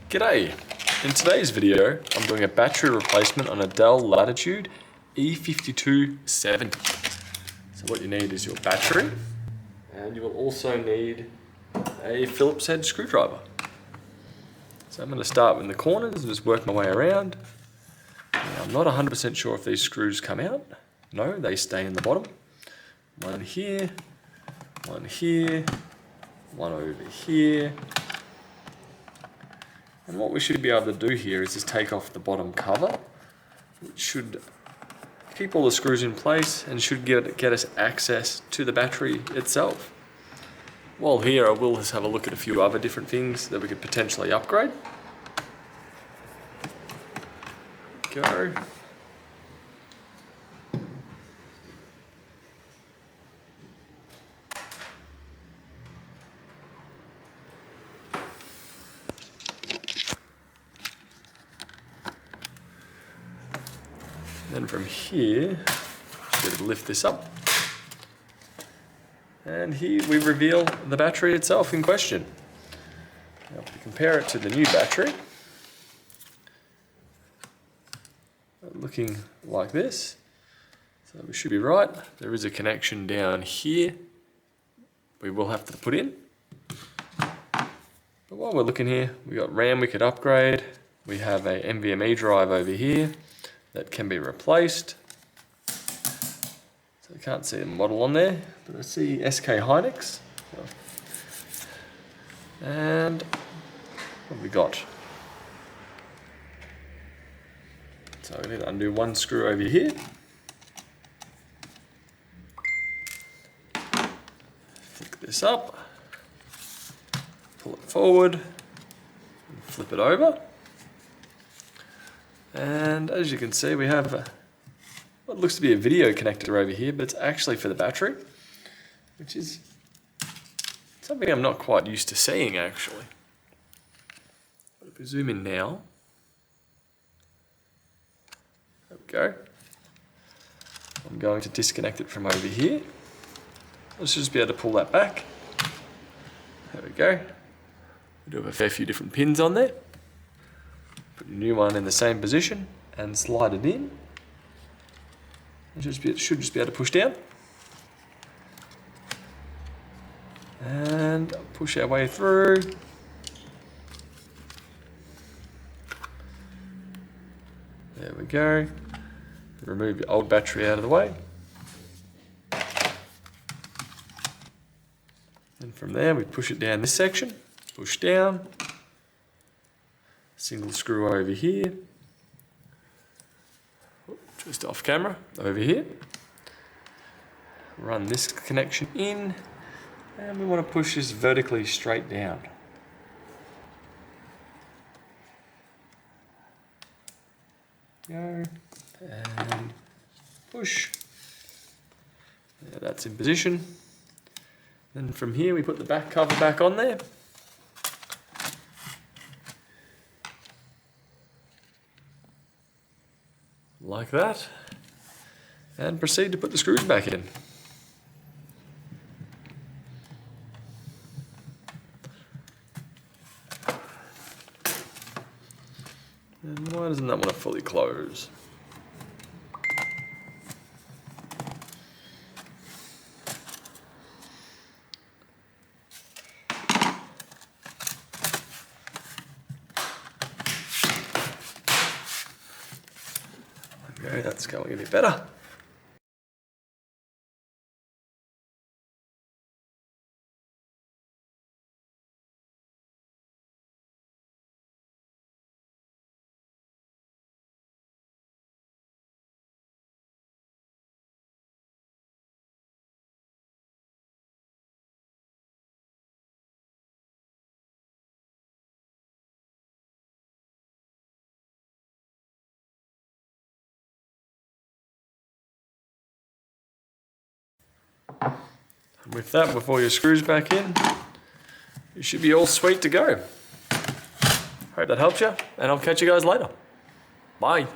G'day! In today's video, I'm doing a battery replacement on a Dell Latitude E5270. So what you need is your battery, and you will also need a Phillips head screwdriver. So I'm going to start in the corners and just work my way around. Now, I'm not 100% sure if these screws come out. No, they stay in the bottom. One here, one over here. And what we should be able to do here is just take off the bottom cover, which should keep all the screws in place and should get us access to the battery itself. While here, I will just have a look at a few other different things that we could potentially upgrade. Go. Then from here, just lift this up. And here we reveal the battery itself in question. Now if we compare it to the new battery, looking like this. So we should be right. There is a connection down here we will have to put in. But while we're looking here, we got RAM we could upgrade. We have a NVMe drive over here that can be replaced. So I can't see a model on there, but I see SK Hynix. And what have we got? So I need to undo one screw over here. Flick this up, pull it forward, and flip it over. And as you can see, we have what looks to be a video connector over here, but it's actually for the battery, which is something I'm not quite used to seeing actually. But if we zoom in now, there we go. I'm going to disconnect it from over here. Let's just be able to pull that back. There we go. We do have a fair few different pins on there. Put a new one in the same position and slide it in. It should just be able to push down. And push our way through. There we go. Remove the old battery out of the way. And from there we push it down this section, push down. Single screw over here, just off camera, over here. Run this connection in, and we want to push this vertically straight down. Go, and push. Yeah, that's in position. Then from here we put the back cover back on there. Like that, and proceed to put the screws back in. And why doesn't that want to fully close? Okay, that's going a bit better. And with that, before your screws back in, you should be all sweet to go. Hope that helps you, and I'll catch you guys later. Bye.